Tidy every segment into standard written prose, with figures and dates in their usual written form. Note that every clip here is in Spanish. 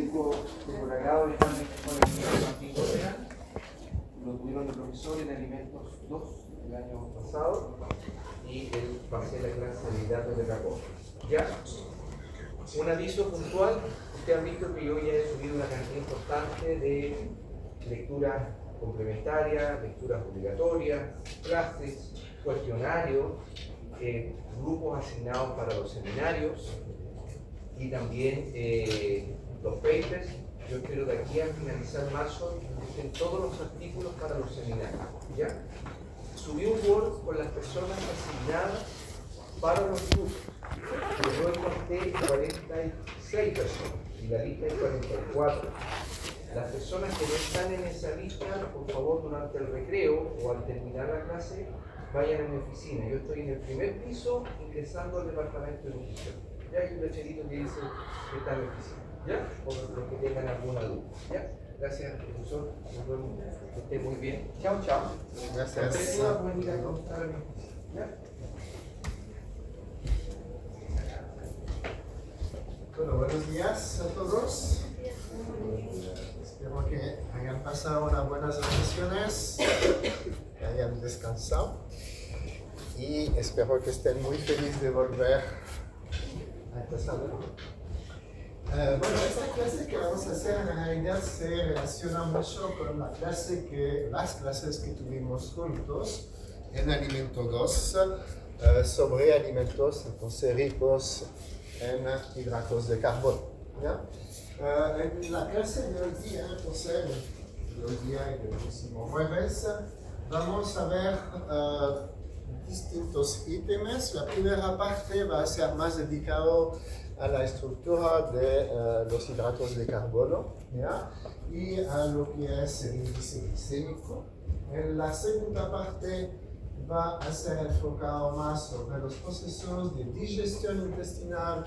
tengo el agrado de estar con el señor Martín Correa. Lo tuvieron de profesor en Alimentos 2 el año pasado y él va a hacer la clase de hidratos de carbono. Ya, un aviso puntual. Ustedes han visto que yo ya he subido una cantidad importante de lecturas complementarias, lecturas obligatorias, clases, cuestionarios, grupos asignados para los seminarios y también los papers. Yo espero de aquí a finalizar marzo estén todos los artículos para los seminarios. ¿Ya? Subí un Word con las personas asignadas para los grupos. Yo encontré 46 personas y la lista es 44. Las personas que no están en esa lista, por favor, durante el recreo o al terminar la clase, vayan a mi oficina. Yo estoy en el primer piso ingresando al departamento de nutrición. Ya hay un lecherito que dice que está en la oficina. ¿Ya? Por los que tengan alguna duda. ¿Ya? Gracias, profesor. Nos vemos. Que esté muy bien. Chao, chao. Gracias. ¿Ya? Bueno, buenos días a todos. Espero que hayan pasado unas buenas vacaciones, que hayan descansado y espero que estén muy felices de volver a empezar. Bueno, esta clase que vamos a hacer en realidad se relaciona mucho con las clases que tuvimos juntos en Alimento 2 sobre alimentos entonces ricos en hidratos de carbono. ¿Ya? En la clase de hoy día, entonces, de hoy día y del próximo jueves, vamos a ver distintos ítems. La primera parte va a ser más dedicado a la estructura de los hidratos de carbono, ¿ya? Y a lo que es el índice glicémico. En la segunda parte va a ser enfocado más sobre los procesos de digestión intestinal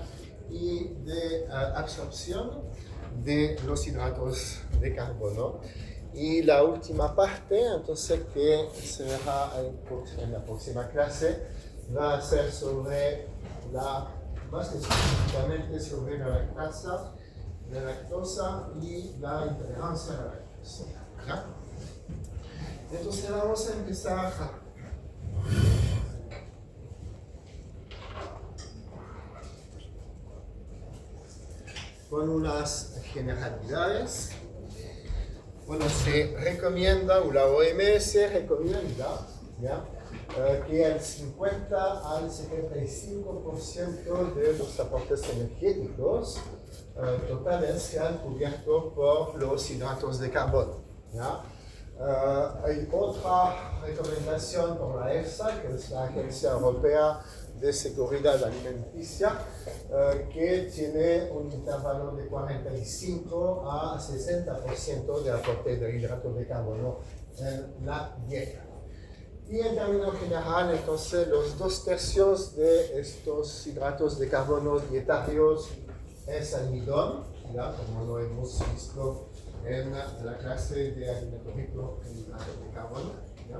y de absorción de los hidratos de carbono. Y la última parte, entonces, que se verá en la próxima clase, va a ser sobre más específicamente sobre la lactosa y la intolerancia a la lactosa. ¿Ya? Entonces vamos a empezar con unas generalidades. Bueno, se recomienda, o la OMS recomienda, ¿ya? Que el 50 al 75% de los aportes energéticos totales sean cubiertos por los hidratos de carbono. ¿Ya? Hay otra recomendación por la EFSA, que es la Agencia Europea de Seguridad Alimenticia, que tiene un intervalo de 45 a 60% de aporte de hidratos de carbono en la dieta. Y en términos general, entonces, los 2/3 de estos hidratos de carbono dietarios es almidón, ¿ya? Como lo hemos visto en la clase de alimento rico en hidratos de carbono, ¿ya?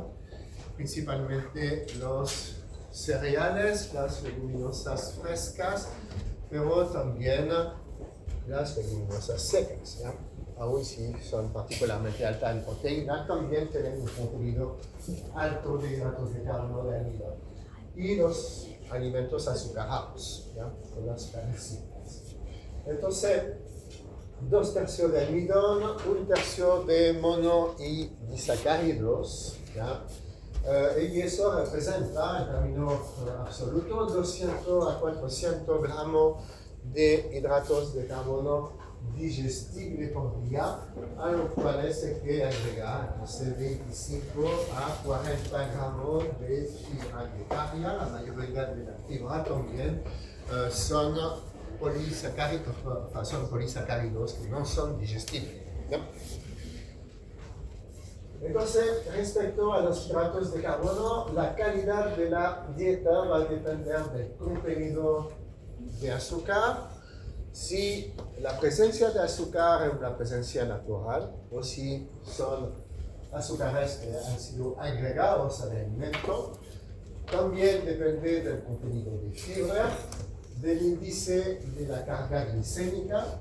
Principalmente los cereales, las leguminosas frescas, pero también las leguminosas secas, ¿ya? Aún si son particularmente altas en proteína, también tienen un contenido alto de hidratos de carbono de almidón. Y los alimentos azucarados, ¿ya? Con las carnecitas. Entonces, 2/3 de almidón, 1/3 de mono y disacáridos, ¿ya? Y eso representa, en términos absolutos, 200 a 400 gramos de hidratos de carbono digestible por día, a lo cual se quiere agregar entonces 25 a 40 gramos de fibra dietaria. La mayoría de la fibra también son polisacáridos que no son digestibles. ¿No? Entonces, respecto a los hidratos de carbono, la calidad de la dieta va a depender del contenido de azúcar, si la presencia de azúcar es una presencia natural o si son azúcares que han sido agregados al alimento. También depende del contenido de fibra, del índice de la carga glicémica,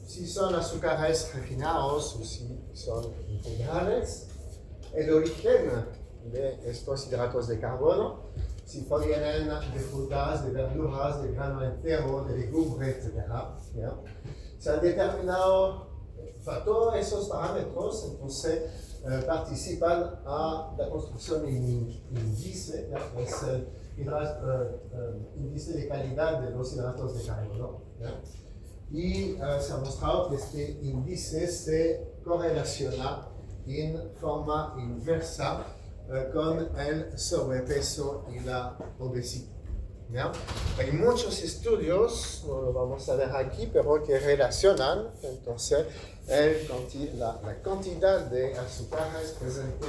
si son azúcares refinados o si son integrales, el origen de estos hidratos de carbono, si provienen de frutas, de verduras, de grano entero, de legumbres, etc. ¿Ya? Se han determinado todos esos parámetros, entonces participan a la construcción de un índice, que es el índice de calidad de los hidratos de carbono. ¿Ya? Y se ha mostrado que este índice se correlaciona en forma inversa con el sobrepeso y la obesidad. ¿Ya? Hay muchos estudios, no lo vamos a ver aquí, pero que relacionan entonces la cantidad de azúcares presente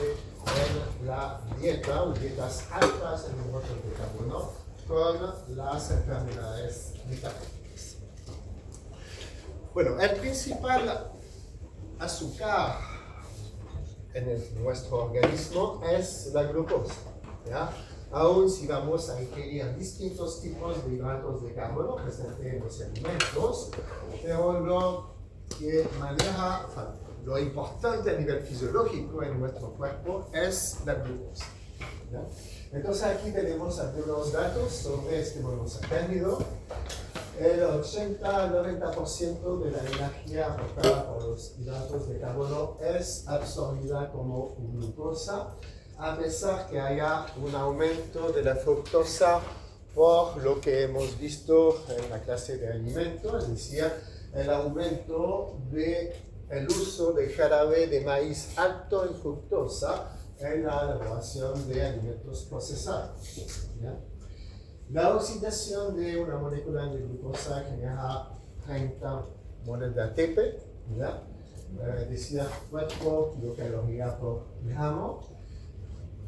en la dieta o dietas altas en hidratos de carbono con las enfermedades metabólicas. Bueno, el principal azúcar en nuestro organismo es la glucosa. ¿Ya? Aún si vamos a ingerir distintos tipos de hidratos de carbono presentes en los alimentos, pero lo que maneja, lo importante a nivel fisiológico en nuestro cuerpo es la glucosa. ¿Ya? Entonces aquí tenemos algunos datos sobre este monosacárido. El 80-90% de la energía aportada por los hidratos de carbono es absorbida como glucosa, a pesar que haya un aumento de la fructosa por lo que hemos visto en la clase de alimentos, es decir, el aumento del uso de jarabe de maíz alto en fructosa en la elaboración de alimentos procesados. ¿Ya? La oxidación de una molécula de glucosa genera 30 moles de ATP, ¿ya? Es decir, 4 kilocalorías por gramo.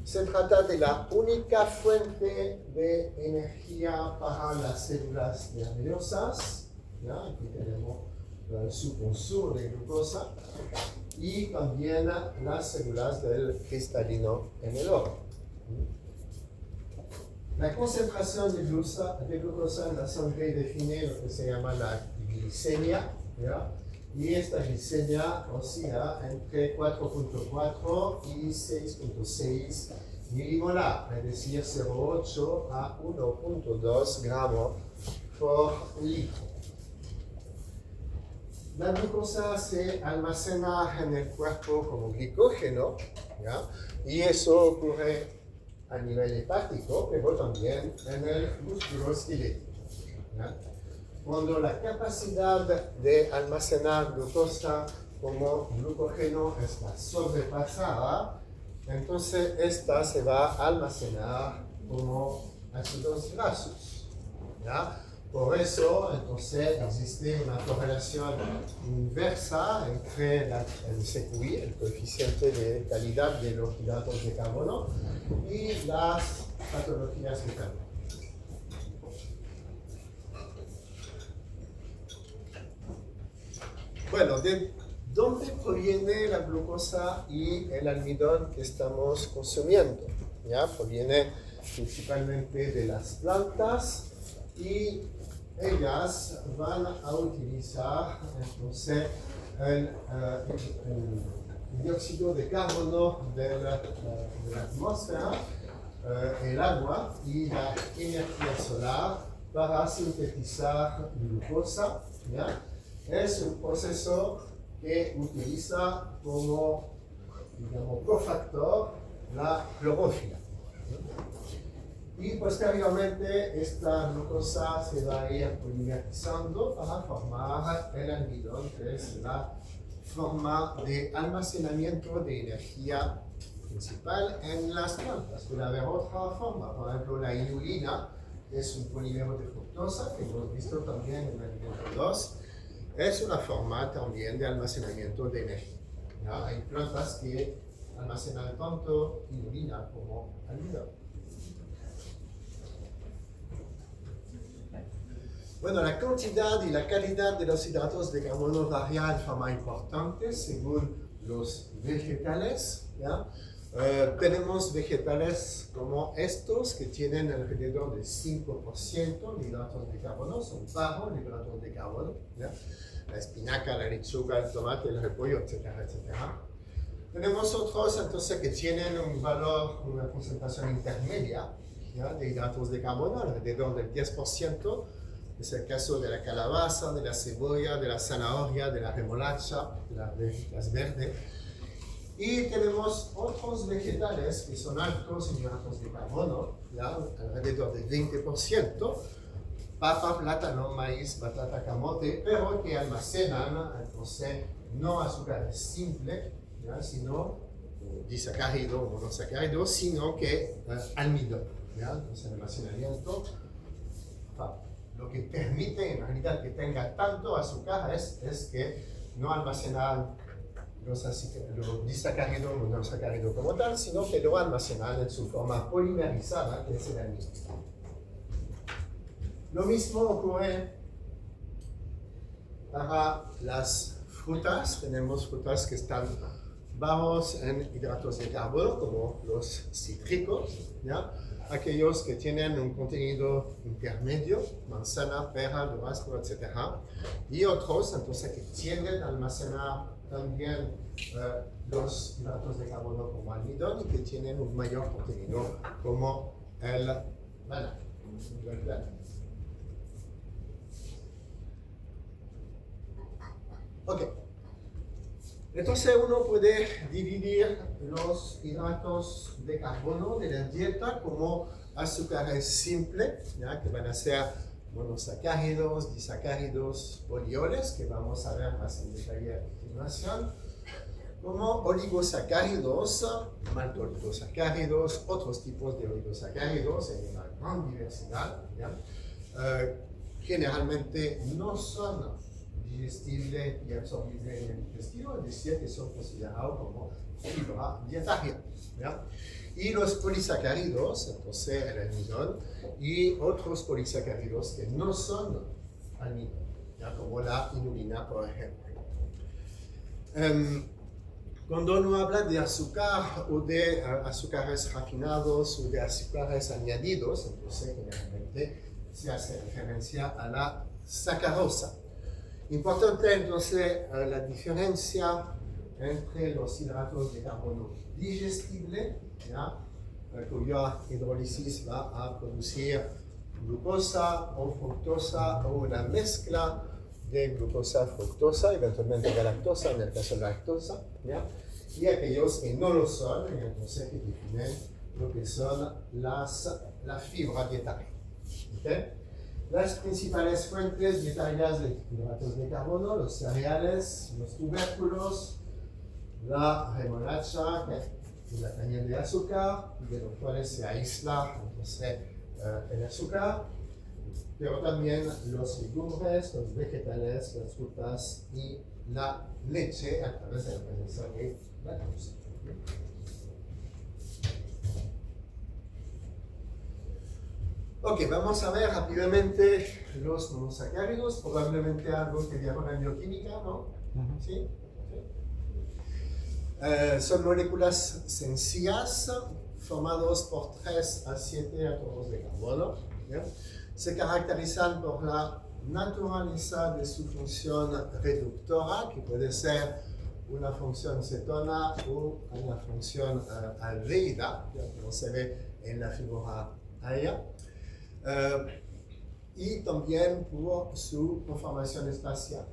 Se trata de la única fuente de energía para las células nerviosas. ¿Ya? Aquí tenemos su consumo de glucosa y también las células del cristalino en el oro. La concentración de glucosa en la sangre define lo que se llama la glicemia, ¿ya? Y esta glicemia oscila entre 4.4 y 6.6 milimolar, es decir, 0.8 a 1.2 gramos por litro. La glucosa se almacena en el cuerpo como glicógeno, ¿ya? Y eso ocurre a nivel hepático, pero también en el músculo esquelético. ¿Ya? Cuando la capacidad de almacenar glucosa como glucógeno está sobrepasada, entonces esta se va a almacenar como ácidos grasos. ¿Ya? Por eso, entonces, existe una correlación inversa entre el CQI, el coeficiente de calidad de los hidratos de carbono, y las patologías metabólicas. Bueno, ¿de dónde proviene la glucosa y el almidón que estamos consumiendo? ¿Ya? Proviene principalmente de las plantas y ellas van a utilizar entonces el dióxido de carbono de la atmósfera, el agua y la energía solar para sintetizar glucosa. ¿Ya? Es un proceso que utiliza como, digamos, cofactor la clorofila. Y posteriormente esta glucosa se va a ir polimerizando para formar el almidón, que es la forma de almacenamiento de energía principal en las plantas. Puede haber otra forma, por ejemplo la inulina, que es un polímero de fructosa, que hemos visto también en el alimento 2, es una forma también de almacenamiento de energía. ¿Ya? Hay plantas que almacenan tanto inulina como almidón. Bueno, la cantidad y la calidad de los hidratos de carbono varía de forma importante según los vegetales. ¿Ya? Tenemos vegetales como estos que tienen alrededor del 5% de hidratos de carbono, son bajos hidratos de carbono. ¿Ya? la espinaca, la lechuga, el tomate, el repollo, etcétera, etcétera. Tenemos otros entonces que tienen un valor, una concentración intermedia, ¿ya?, de hidratos de carbono, alrededor del 10%. Es el caso de la calabaza, de la cebolla, de la zanahoria, de la remolacha, de las verdes. Y tenemos otros vegetales que son altos en hidratos de carbono, ¿ya?, alrededor del 20%. Papa, plátano, maíz, batata, camote, pero que almacenan entonces no azúcares simples, ¿ya?, sino disacárido o monosacárido, sino que almidón, ¿ya? Entonces el almacenamiento, lo que permite en realidad que tenga tanto azúcar es que no almacenan los disacáridos o monosacáridos como tal, sino que lo almacenan en su forma polimerizada, que es el almidón. Lo mismo ocurre para las frutas. Tenemos frutas que están bajos en hidratos de carbono, como los cítricos, ¿ya?, aquellos que tienen un contenido intermedio, manzana, pera, durazno, etc. Y otros, entonces, que tienden a almacenar también los hidratos de carbono como almidón y que tienen un mayor contenido como el banano. Ok. Entonces uno puede dividir los hidratos de carbono de la dieta como azúcares simples, ¿ya?, que van a ser monosacáridos, disacáridos, polioles, que vamos a ver más en detalle a continuación, como oligosacáridos, maltoligosacáridos, otros tipos de oligosacáridos en una gran diversidad, ¿ya?, generalmente no son digestible y absorbible en el intestino, es decir, que son considerados como fibra dietaria, ¿ya? Y los polisacáridos, entonces el almidón, y otros polisacáridos que no son almidón, ¿ya?, como la inulina, por ejemplo. Cuando uno habla de azúcar o de azúcares refinados o de azúcares añadidos, entonces generalmente se hace referencia a la sacarosa. Importante entonces la diferencia entre los hidratos de carbono digestibles, ¿ya?, cuya hidrólisis va a producir glucosa o fructosa o una mezcla de glucosa, fructosa, eventualmente galactosa en el caso de la lactosa, ¿ya?, y aquellos que no lo son, entonces que definen lo que son la fibra dietaria. ¿Okay? Las principales fuentes dietarias de hidratos de carbono, los cereales, los tubérculos, la remolacha, que es la caña de azúcar, de los cuales se aísla entonces el azúcar, pero también los legumbres, los vegetales, las frutas y la leche a través de la presencia de lactosa. Ok, vamos a ver rápidamente los monosacáridos, probablemente algo que vieron en bioquímica, ¿no? ¿Sí? Son moléculas sencillas formadas por 3 a 7 átomos de carbono, ¿ya? Se caracterizan por la naturaleza de su función reductora, que puede ser una función cetona o una función aldehída, como se ve en la figura A. Y también por su conformación espacial.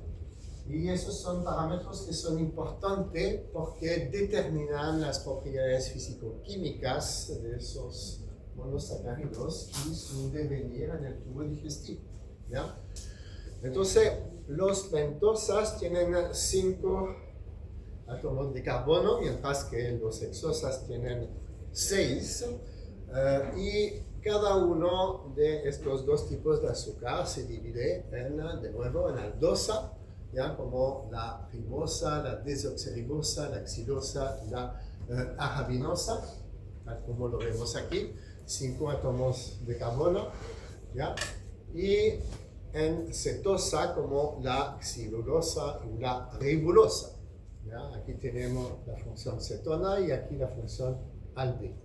Y esos son parámetros que son importantes porque determinan las propiedades físico-químicas de esos monosacáridos y su devenir en el tubo digestivo, ¿ya? Entonces, los pentosas tienen 5 átomos de carbono, mientras que los hexosas tienen 6, y cada uno de estos dos tipos de azúcar se divide de nuevo en aldosa, ¿ya?, como la ribosa, la desoxirribosa, la xilosa y la arabinosa, como lo vemos aquí, 5 átomos de carbono, ¿ya?, y en cetosa como la xilulosa y la ribulosa, ¿ya? Aquí tenemos la función cetona y aquí la función aldehída.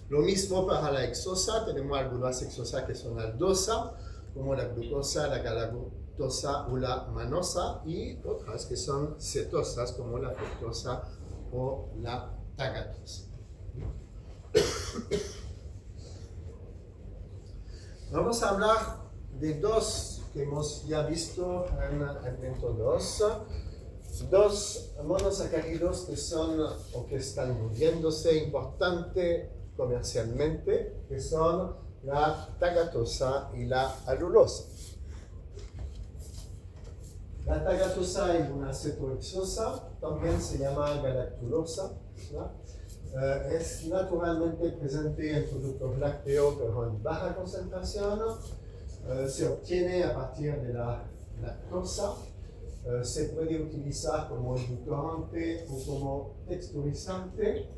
Lo mismo para la hexosa, tenemos algunas hexosas que son aldosa, como la glucosa, la galactosa maltosa o la manosa, y otras que son cetosas como la fructosa o la tagatosa. Vamos a hablar de dos que hemos ya visto en Alimento 2. Dos monosacáridos que son o que están volviéndose importante comercialmente, que son la tagatosa y la alulosa. La tagatosa es una cetohexosa, también se llama galactulosa, ¿no? Es naturalmente presente en productos lácteos, pero en baja concentración. Se obtiene a partir de la lactosa. Se puede utilizar como edulcorante o como texturizante.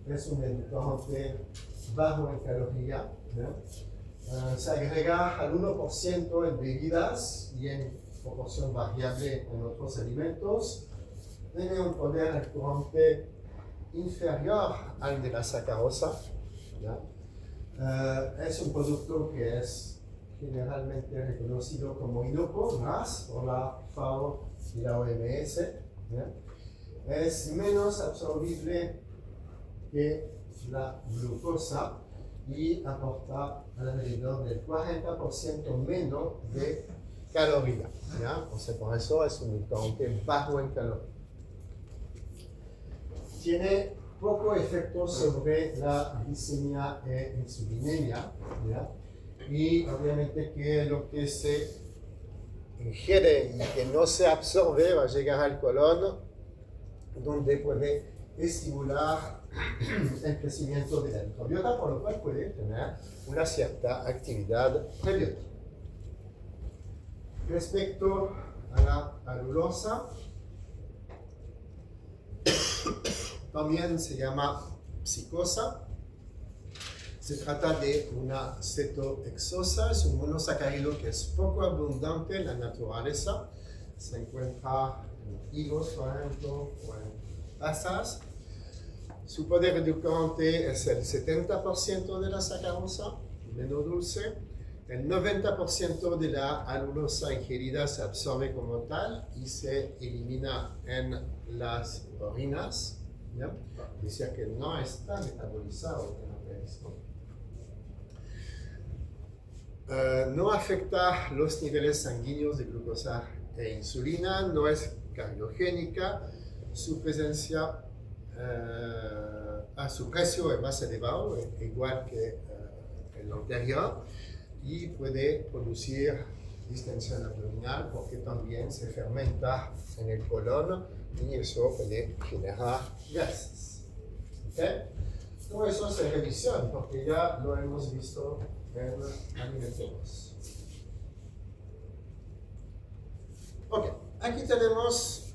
Es un edulcorante bajo en calorías, ¿no? Se agrega al 1% en bebidas y en proporción variable en otros alimentos. Tiene un poder edulcorante inferior al de la sacarosa, ¿no? Es un producto que es generalmente reconocido como inocuo, más por la FAO y la OMS. ¿no? Es menos absorbible que la glucosa y aporta alrededor del 40% menos de calorías. Entonces, por eso es un edulcorante bajo en calorías. Tiene poco efecto sobre la glicemia e insulinemia, ¿ya? Y obviamente que lo que se ingiere y que no se absorbe va a llegar al colon, donde puede estimular el crecimiento de la microbiota, por lo cual puede tener una cierta actividad prebiótica. Respecto a la alulosa, también se llama psicosa. Se trata de una cetohexosa, es un monosacárido que es poco abundante en la naturaleza. Se encuentra en higos, por ejemplo, o en pasas. Su poder edulcorante es el 70% de la sacarosa, menos dulce. El 90% de la alulosa ingerida se absorbe como tal y se elimina en las orinas. ¿Ya? Es decir, que no está metabolizado en el organismo. No afecta los niveles sanguíneos de glucosa e insulina, no es cardiogénica, su presencia a su precio es más elevado, igual que el anterior, y puede producir distensión abdominal porque también se fermenta en el colon y eso puede generar gases. ¿Okay? Todo eso es revisión porque ya lo hemos visto en Alimento 2. Ok, aquí tenemos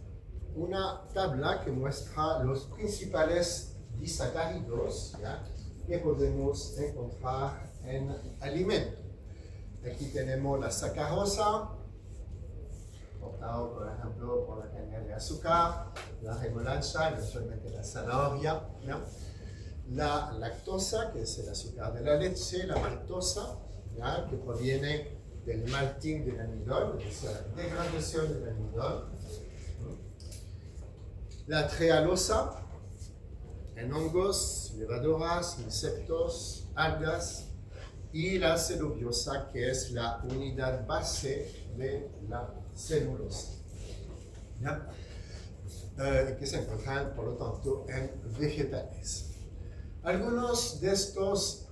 una tabla que muestra los principales disacáridos, ¿ya?, que podemos encontrar en alimento. Aquí tenemos la sacarosa, portado por ejemplo por la caña de azúcar, la remolacha, eventualmente la zanahoria, ¿ya? La lactosa, que es el azúcar de la leche, la maltosa, ¿ya?, que proviene del malting del almidón, es la degradación del almidón. La trealosa, en hongos, levaduras, insectos, algas, y la celuliosa, que es la unidad base de la celulosa, ¿ya? Que se encuentran, por lo tanto, en vegetales. Algunos de estos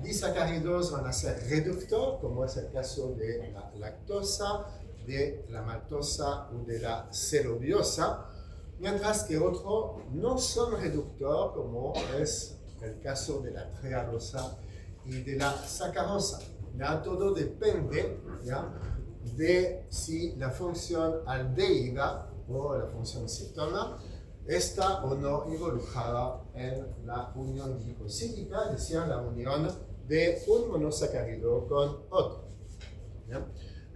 disacáridos van a ser reductores, como es el caso de la lactosa, de la maltosa o de la celuliosa, mientras que otros no son reductores, como es el caso de la trealosa y de la sacarosa. ¿Ya? Todo depende, ¿ya?, de si la función aldehída o la función cetona está o no involucrada en la unión glicosídica, es decir, la unión de un monosacárido con otro. ¿Ya?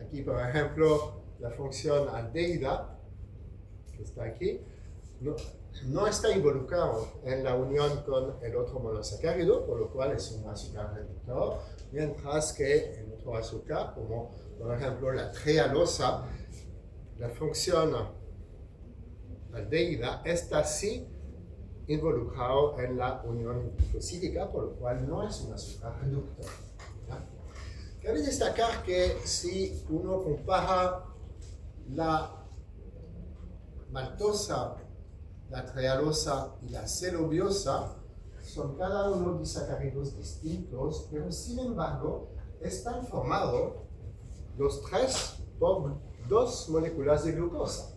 Aquí, por ejemplo, la función aldehída, que está aquí, no, no está involucrado en la unión con el otro monosacárido, por lo cual es un azúcar reductor, mientras que en otro azúcar, como por ejemplo la trealosa, la función aldehída está sí involucrado en la unión glucosídica, por lo cual no es un azúcar reductor. ¿Ya? Cabe destacar que si uno compara la maltosa, la trealosa y la celobiosa, son cada uno disacáridos distintos, pero sin embargo están formados los tres por dos moléculas de glucosa.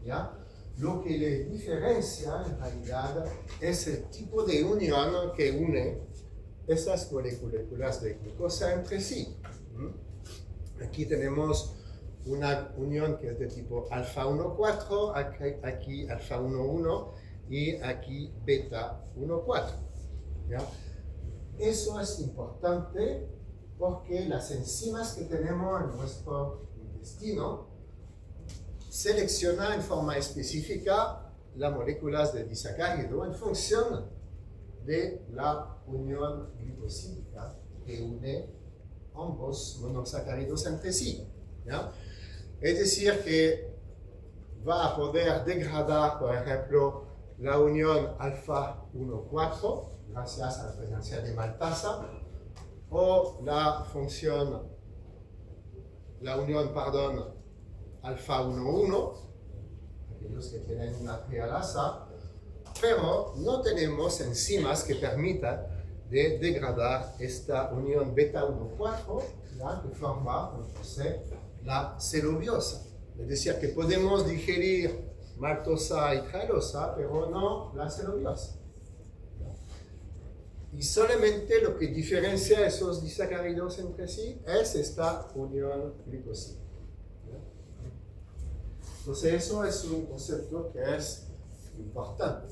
¿Ya? Lo que le diferencia en realidad es el tipo de unión que une esas moléculas de glucosa entre sí. Aquí tenemos una unión que es de tipo alfa 1,4, aquí alfa 1,1 y aquí beta 1,4. ¿Ya? Eso es importante porque las enzimas que tenemos en nuestro intestino selecciona en forma específica las moléculas de disacárido en función de la unión glucosídica que une ambos monosacáridos entre sí. ¿Ya? Es decir, que va a poder degradar, por ejemplo, la unión alfa 1,4 gracias a la presencia de maltasa, o la unión, alfa 1,1, aquellos que tienen una trialasa, pero no tenemos enzimas que permitan de degradar esta unión beta 1,4, que forma entonces la celobiosa. Es decir, que podemos digerir maltosa y trealosa, pero no la celobiosa. Y solamente lo que diferencia esos disacáridos entre sí es esta unión glucosídica. Entonces eso es un concepto que es importante.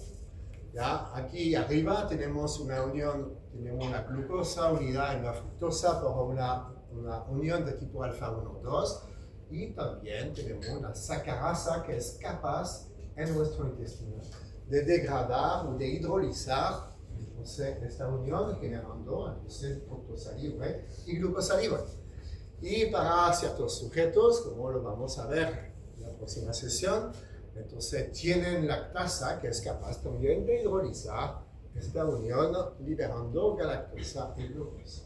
¿Ya? Aquí arriba tenemos una unión, tenemos una glucosa unida en la fructosa por una unión de tipo alfa 1,2 y también tenemos una sacarasa que es capaz en nuestro intestino de degradar o de hidrolizar entonces, esta unión generando entonces fructosa libre y glucosa libre. Y para ciertos sujetos, como lo vamos a ver en la próxima sesión, entonces tienen lactasa que es capaz también de hidrolizar esta unión liberando galactosa y glucosa.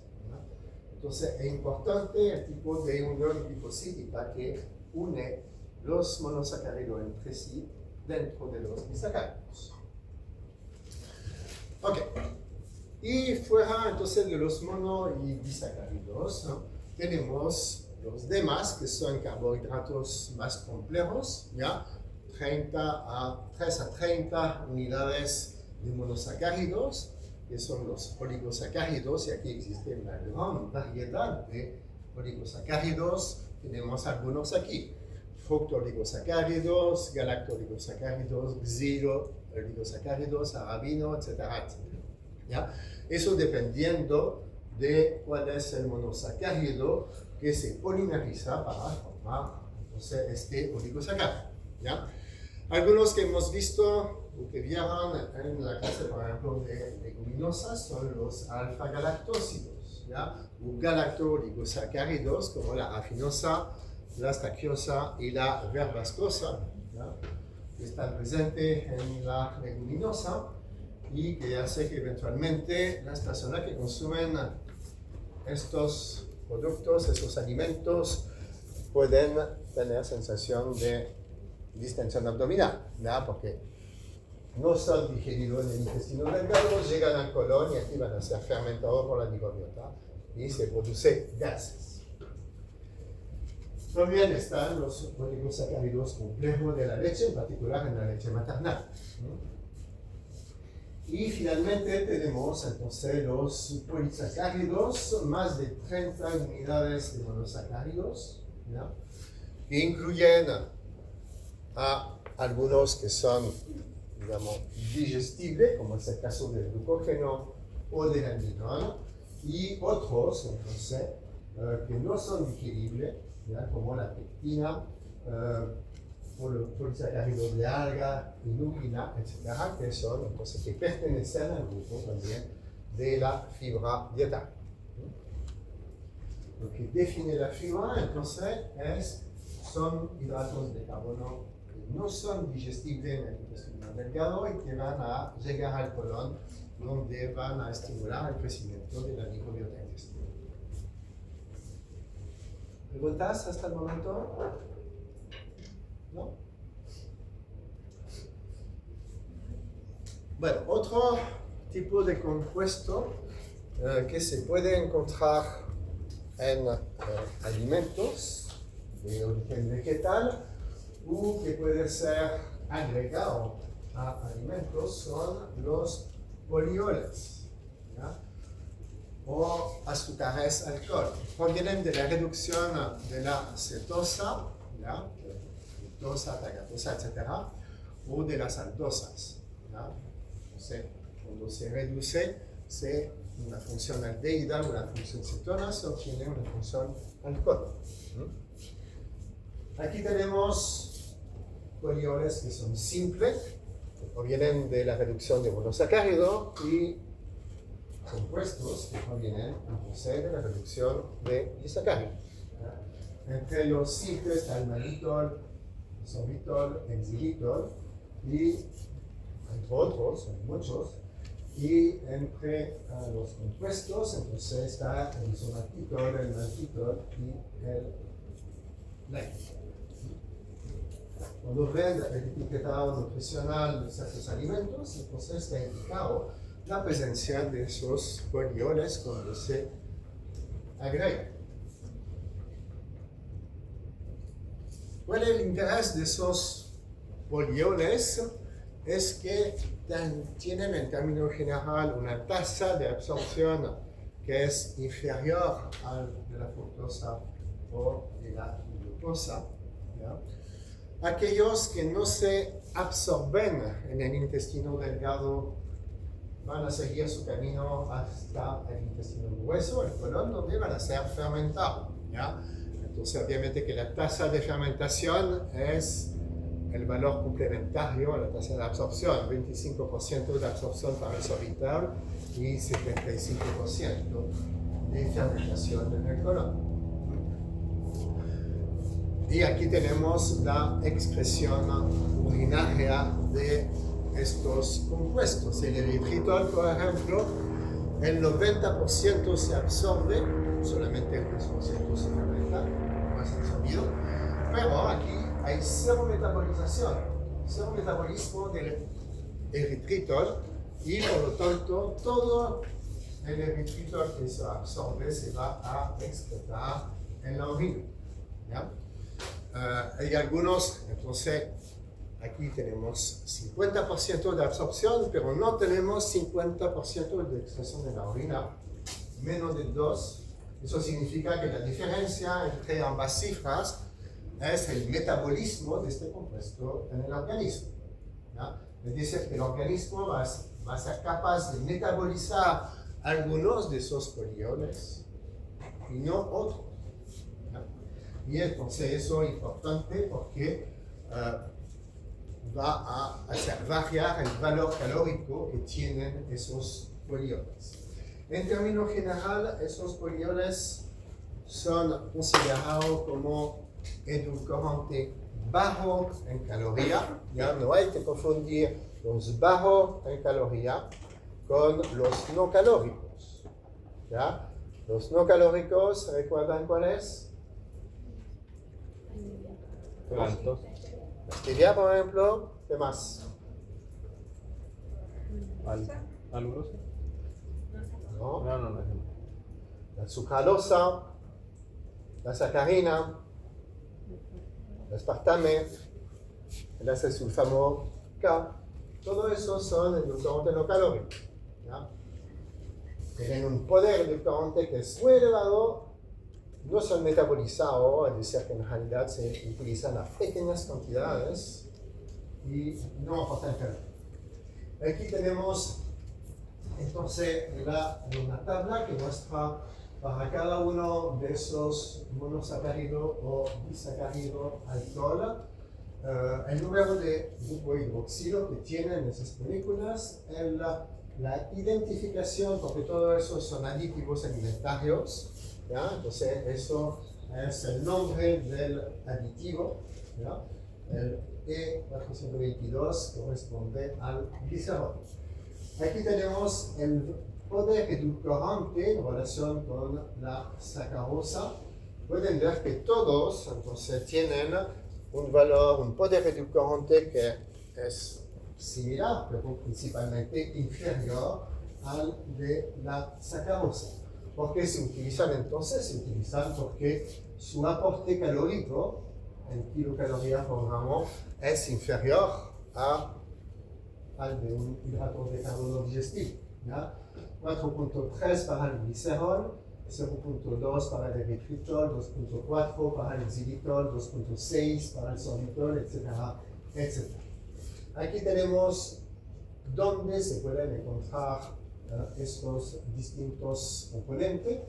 Entonces es importante el tipo de unión glucosídica que une los monosacáridos entre sí dentro de los disacáridos. Ok. Y fuera entonces de los mono y disacáridos, ¿no? Tenemos los demás que son carbohidratos más complejos, ¿ya? 3 a 30 unidades de monosacáridos, que son los oligosacáridos, y aquí existe una gran variedad de oligosacáridos. Tenemos algunos aquí: fructooligosacáridos, galactooligosacáridos, xilo-oligosacáridos, arabino, etcétera, etcétera. ¿Ya? Eso dependiendo de cuál es el monosacárido que se polimeriza para formar entonces, este oligosacárido. ¿Ya? Algunos que hemos visto o que vieron en la clase, por ejemplo, de leguminosas son los alfa-galactósidos, ¿ya? O galactooligosacáridos como la rafinosa, la staciosa y la verbascosa, ¿ya? Que están presentes en la leguminosa y que hace que eventualmente las personas que consumen estos productos, estos alimentos, pueden tener sensación de distensión abdominal, ¿verdad? Porque no son digeridos en el intestino delgado, llegan al colon y aquí van a ser fermentados por la microbiota y se producen gases. También están los oligosacáridos complejos de la leche, en particular en la leche maternal. Y finalmente tenemos entonces los polisacáridos, más de 30 unidades de monosacáridos, ¿ya? Que incluyen a algunos que son, digamos, digestibles, como es el caso del glucógeno o del almidón, y otros, entonces, que no son digeribles, ¿ya? Como la pectina, polisacáridos de alga y lúpina, etcétera, que son entonces que pertenecen al grupo también de la fibra dietaria. Lo que define la fibra entonces son hidratos de carbono que no son digestibles en el intestino delgado y que van a llegar al colon, donde van a estimular el crecimiento de la microbiota intestinal. ¿Preguntas hasta el momento? ¿No? Bueno, otro tipo de compuesto que se puede encontrar en alimentos de origen vegetal o que puede ser agregado a alimentos son los polioles, ¿ya? O azúcares alcohol. Provienen de la reducción de la cetosa, ¿ya? Fructosa, tagatosa, etc. O de las aldosas, ¿ya? Entonces, cuando se reduce, una función aldehída o una función cetona se obtiene una función alcohol. Aquí tenemos polioles que son simples, que provienen de la reducción de monosacárido, y compuestos que provienen entonces de la reducción de disacárido. Entre los simples está el malitol, el sorbitol, el xilitol, y entre otros, hay muchos. Y entre los compuestos, entonces está el isomaltitol, el maltitol y el lactitol. Cuando ven el etiquetado nutricional de ciertos alimentos, entonces está indicado la presencia de esos polioles cuando se agregan. ¿Cuál es el interés de esos polioles? Es que tienen en términos general una tasa de absorción que es inferior a la de la fructosa o de la glucosa, ¿ya? Aquellos que no se absorben en el intestino delgado van a seguir su camino hasta el intestino grueso, el colon, donde van a ser fermentados, ¿ya? Entonces, obviamente que la tasa de fermentación es el valor complementario a la tasa de absorción, 25% de absorción para el sorbitol y 75% de fermentación en el colon. Y aquí tenemos la excreción urinaria de estos compuestos. El eritritol, por ejemplo, el 90% se absorbe, solamente el 10% se fermenta, más absorbido, pero aquí hay cero metabolización, cero metabolismo del eritritol, y por lo tanto todo el eritritol que se absorbe se va a excretar en la orina, ¿ya? Hay algunos, entonces aquí tenemos 50% de absorción, pero no tenemos 50% de excreción en la orina, menos de 2. Eso significa que la diferencia entre ambas cifras es el metabolismo de este compuesto en el organismo, ¿ya? Es decir, que el organismo va a ser capaz de metabolizar algunos de esos polioles y no otros, ¿ya? Y entonces eso es importante porque va a hacer variar el valor calórico que tienen esos polioles. En términos generales, esos polioles son considerados como edulcorante bajo en calorías. Ya no hay que confundir los bajos en calorías con los no calóricos. ¿Ya? Los no calóricos, ¿recuerdan cuál es? ¿Cuántos? La stevia, por ejemplo. ¿Qué más? ¿Alugrosa? No. No. La sucralosa, la sacarina, el aspartame, el acesulfamo K, todo eso son edulcorantes no calóricos, ¿ya? Tienen un poder edulcorante que es muy elevado, no son metabolizados, es decir, que en realidad se utilizan a pequeñas cantidades y no aportan calor. Aquí tenemos entonces una tabla que muestra para cada uno de esos monosacáridos o disacáridos alcohol el número de grupo hidroxilo que tienen esas moléculas, la identificación, porque todo eso son aditivos alimentarios, ¿ya? Entonces eso es el nombre del aditivo, ¿ya? El E422 corresponde al glicerol. Aquí tenemos el poder edulcorante en relación con la sacarosa. Pueden ver que todos entonces tienen un valor, un poder edulcorante que es similar, pero principalmente inferior al de la sacarosa. ¿Por qué se utilizan entonces? Se utilizan porque su aporte calórico en kilocalorías por gramo es inferior al de un hidrato de carbono digestivo. 4.3 para el glicerol, 0.2 para el eritritol, 2.4 para el xilitol, 2.6 para el sorbitol, etcétera, etcétera. Aquí tenemos dónde se pueden encontrar estos distintos componentes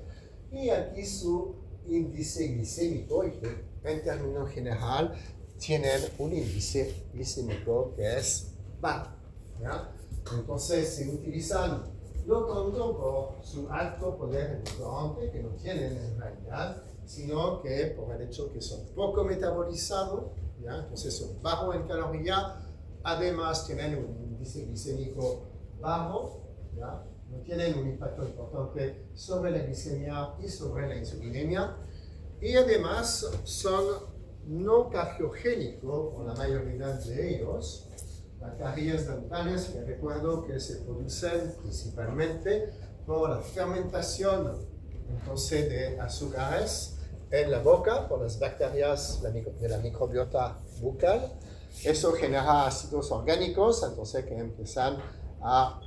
y aquí su índice glicémico, y que en términos general tienen un índice glicémico que es bajo, ¿ya? Entonces se utilizan no tanto por su alto poder edulcorante, que no tienen en realidad, sino que por el hecho que son poco metabolizados, ¿ya? Entonces son bajos en calorías, además tienen un índice glicémico bajo, ¿ya? No tienen un impacto importante sobre la glicemia y sobre la insulinemia, y además son no cardiogénicos por la mayoría de ellos, bacterias dentales que recuerdo que se producen principalmente por la fermentación entonces de azúcares en la boca por las bacterias de la microbiota bucal. Eso genera ácidos orgánicos, entonces que empiezan a,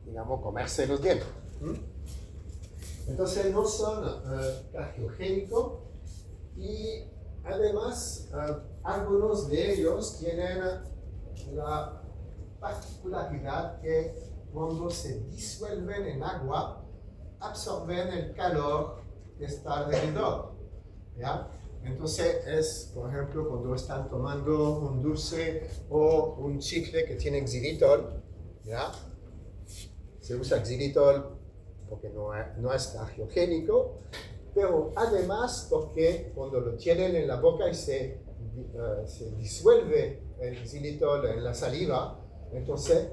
digamos, comerse los dientes. Entonces no son cardiogénicos y además algunos de ellos tienen la particularidad que cuando se disuelven en agua absorben el calor que está alrededor, ¿ya? Entonces es, por ejemplo, cuando están tomando un dulce o un chicle que tiene xilitol, ¿ya? Se usa xilitol porque no es cardiogénico, pero además porque cuando lo tienen en la boca y se disuelve el xilitol en la saliva, entonces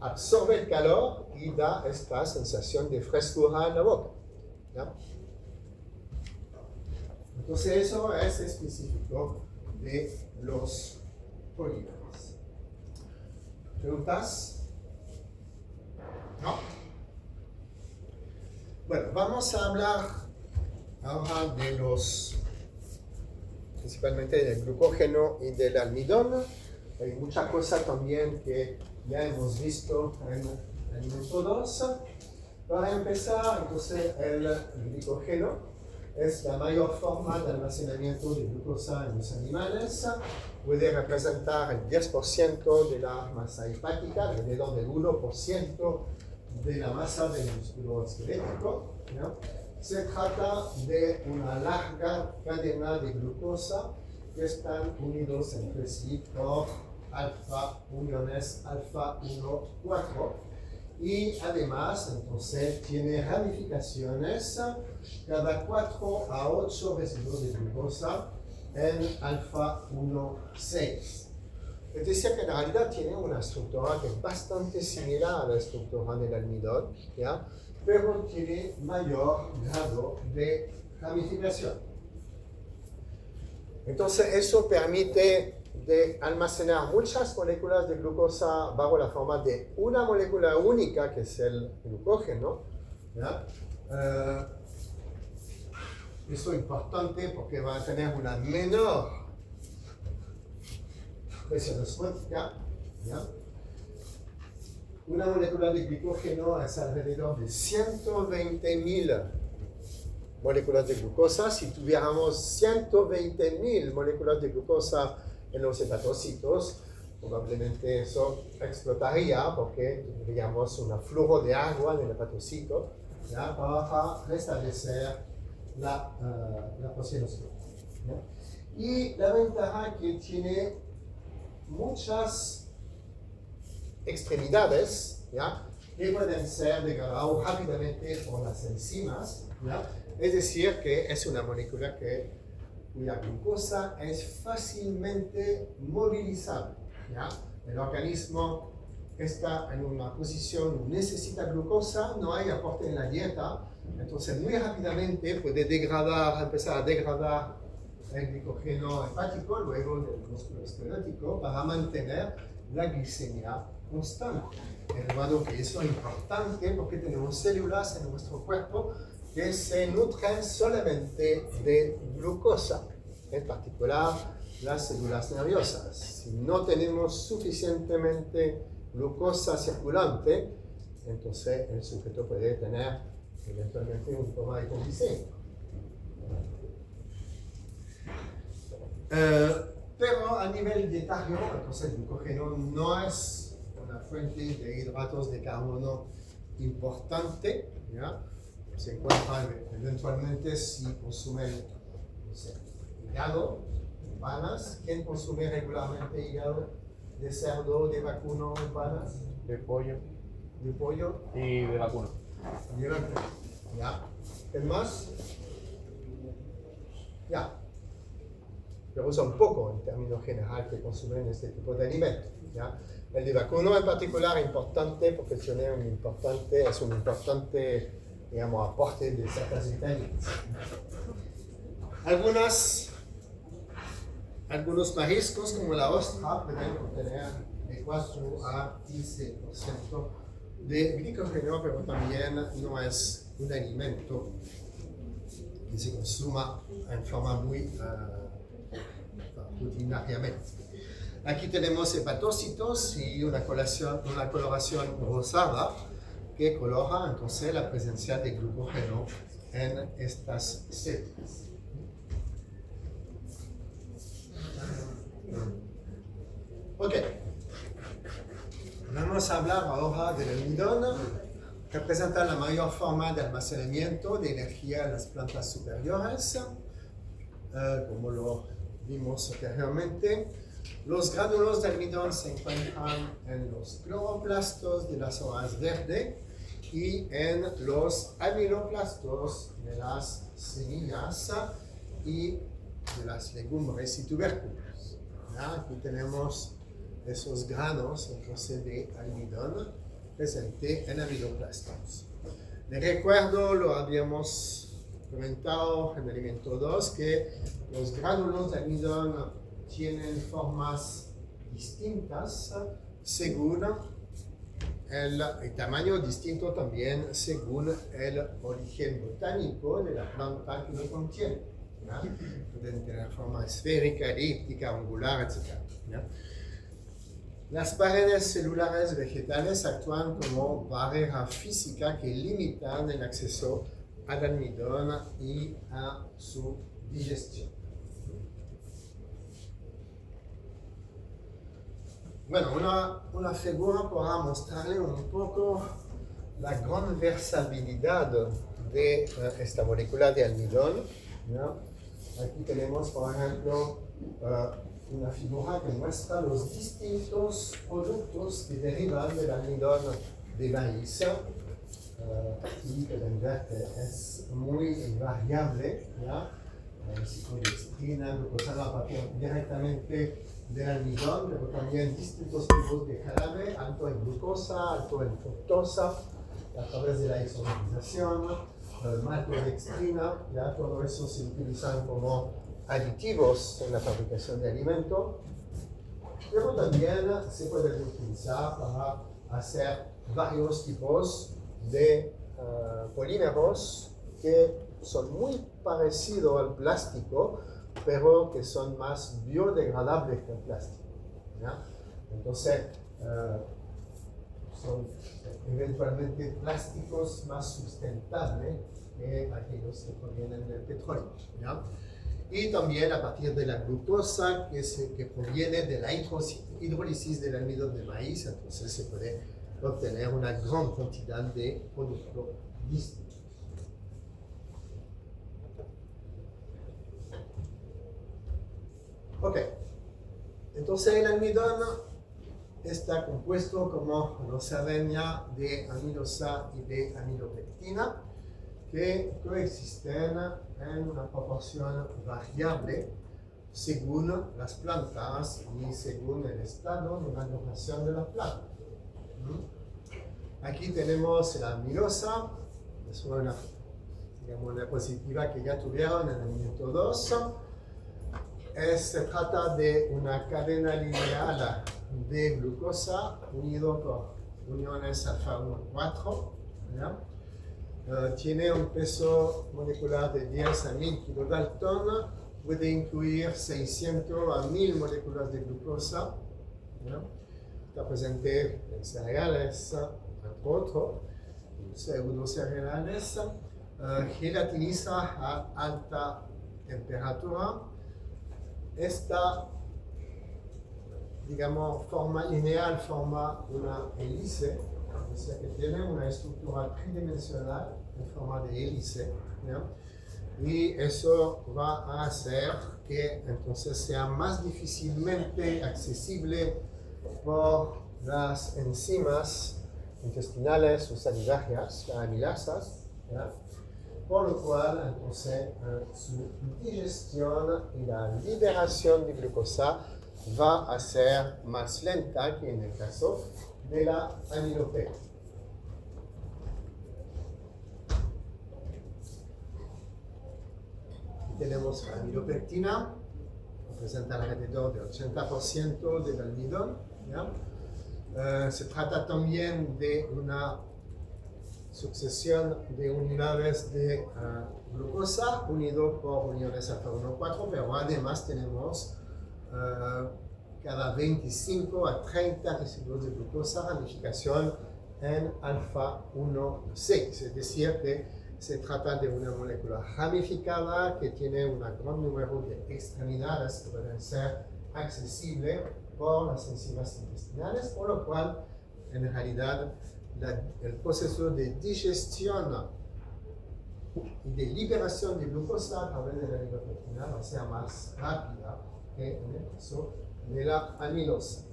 absorbe el calor y da esta sensación de frescura en la boca, ¿ya? Entonces eso es específico de los polímeros. ¿Preguntas? ¿No? Bueno, vamos a hablar ahora de principalmente del glucógeno y del almidón. Hay muchas cosas también que ya hemos visto en Alimento 2. Para empezar, entonces, el glucógeno es la mayor forma de almacenamiento de glucosa en los animales. Puede representar el 10% de la masa hepática, alrededor del 1% de la masa del músculo esquelético, ¿no? Se trata de una larga cadena de glucosa que están unidos entre sí por alfa uniones alfa 1, 4. Y además, entonces, tiene ramificaciones cada 4 a 8 residuos de glucosa en alfa 1, 6. Es decir, que en realidad tiene una estructura que es bastante similar a la estructura del almidón, ¿ya? Pero tiene mayor grado de ramificación. Entonces, eso permite de almacenar muchas moléculas de glucosa bajo la forma de una molécula única, que es el glucógeno, ¿ya? Eso es importante porque va a tener una menor presión osmótica, ¿ya? Una molécula de glucógeno es alrededor de 120.000 moléculas de glucosa. Si tuviéramos 120.000 moléculas de glucosa en los hepatocitos, probablemente eso explotaría porque tendríamos un flujo de agua en el hepatocito, ¿ya? Para restablecer la presión osmótica, ¿ya? Y la ventaja que tiene muchas extremidades, ¿ya?, que pueden ser degradados rápidamente por las enzimas, ¿ya? Es decir, que es una molécula cuya glucosa es fácilmente movilizable, ¿ya? El organismo está en una posición, necesita glucosa, no hay aporte en la dieta, entonces muy rápidamente puede empezar a degradar el glicógeno hepático, luego del músculo esquelético, para mantener la glicemia constante. De modo que eso es importante porque tenemos células en nuestro cuerpo que se nutren solamente de glucosa, en particular las células nerviosas. Si no tenemos suficientemente glucosa circulante, entonces el sujeto puede tener eventualmente un coma hipoglicémico. Pero a nivel dietario, entonces el glucógeno no es una fuente de hidratos de carbono importante, ¿ya? Se encuentra eventualmente si consumen, no sé, hígado, panas. ¿Quién consume regularmente hígado de cerdo, de vacuno, panas? De pollo De pollo y de vacuno. y vacuno. ¿Ya? ¿Qué más? Ya. Pero son poco en términos generales que consumen este tipo de alimentos, ¿ya? El de vacuno en particular es importante porque tiene es un importante, digamos, aporte de ciertas vitaminas. Algunos mariscos como la ostra pueden contener de 4 a 15% de glicógeno, pero también no es un alimento que se consuma en forma muy rutinariamente. Aquí tenemos hepatocitos y una coloración rosada que colora entonces la presencia de glucógeno en estas células. Ok, vamos a hablar ahora del almidón, que representa la mayor forma de almacenamiento de energía en las plantas superiores, como lo vimos anteriormente. Los gránulos de almidón se encuentran en los cloroplastos de las hojas verdes y en los amiloplastos de las semillas y de las legumbres y tubérculos. ¿Ya? Aquí tenemos esos granos entonces de almidón presentes en amiloplastos. Les recuerdo, lo habíamos comentado en el elemento 2, que los gránulos de almidón tienen formas distintas según el tamaño distinto también según el origen botánico de la planta que lo contiene, ¿ya? Pueden tener forma esférica, elíptica, angular, etc. ¿Ya? Las paredes celulares vegetales actúan como barrera física que limitan el acceso al almidón y a su digestión. Bueno, una figura para mostrarle un poco la gran versatilidad de esta molécula de almidón, ¿no? Aquí tenemos, por ejemplo, una figura que muestra los distintos productos que derivan del almidón de maíz. Aquí pueden ver que es muy variable, ¿ya? Ciclodextrina, glucosano a partir directamente del almidón, pero también distintos tipos de jarabe, alto en glucosa, alto en fructosa, a través de la isomerización, maltodextrina, ya todo eso se utilizan como aditivos en la fabricación de alimentos, pero también se pueden utilizar para hacer varios tipos de polímeros que son muy parecidos al plástico, pero que son más biodegradables que el plástico, ¿ya? Entonces, son eventualmente plásticos más sustentables que aquellos que provienen del petróleo, ¿ya? Y también a partir de la glucosa que proviene de la hidrólisis del almidón de maíz, entonces se puede obtener una gran cantidad de productos distintos. Ok. Entonces el almidón está compuesto, como lo saben ya, de amilosa y de amilopectina, que coexisten en una proporción variable según las plantas y según el estado de maduración de la planta. Aquí tenemos la amilosa, es una, digamos, una diapositiva que ya tuvieron en el minuto 2. Se trata de una cadena lineal de glucosa unido por uniones alfa 1 y 4. Tiene un peso molecular de 10 a 1000 kilodalton, puede incluir 600 a 1000 moléculas de glucosa. Está presente en cereales, entre otros, pseudocereales, gelatiniza a alta temperatura. Esta, digamos, forma lineal forma una hélice, o sea que tiene una estructura tridimensional en forma de hélice, ¿no? Y eso va a hacer que entonces sea más difícilmente accesible por las enzimas intestinales o salivarias, las amilasas, ¿no? Por lo cual, entonces, su digestión y la liberación de glucosa va a ser más lenta que en el caso de la amilopectina. Tenemos la amilopectina, representa alrededor del 80% del almidón. Se trata también de una sucesión de unidades de glucosa unido por uniones alfa 1 4, pero además tenemos cada 25 a 30 residuos de glucosa ramificación en alfa 1 6, es decir, que se trata de una molécula ramificada que tiene un gran número de extremidades que pueden ser accesibles por las enzimas intestinales, por lo cual en realidad el proceso de digestión y de liberación de glucosa a través de la amilopectina va a ser más rápida que en el caso de la amilosa.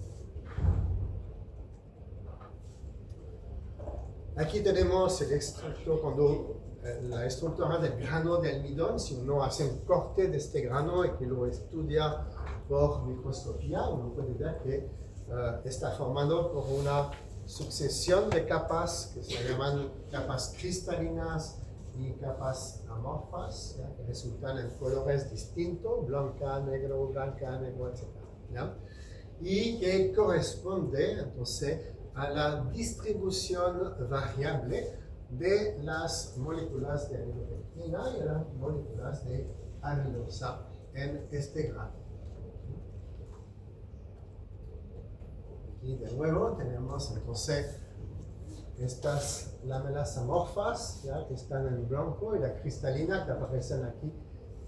Aquí tenemos el extracto, cuando la estructura del grano de almidón, si uno hace un corte de este grano y que lo estudia por microscopía, uno puede ver que está formado por una sucesión de capas que se llaman capas cristalinas y capas amorfas, ¿ya? Que resultan en colores distintos, blanca, negro, etc. ¿Ya? Y que corresponde entonces a la distribución variable de las moléculas de amilopectina y las moléculas de amilosa en este grano. Y de nuevo tenemos entonces estas lámelas amorfas, ¿ya? Que están en blanco y la cristalina que aparecen aquí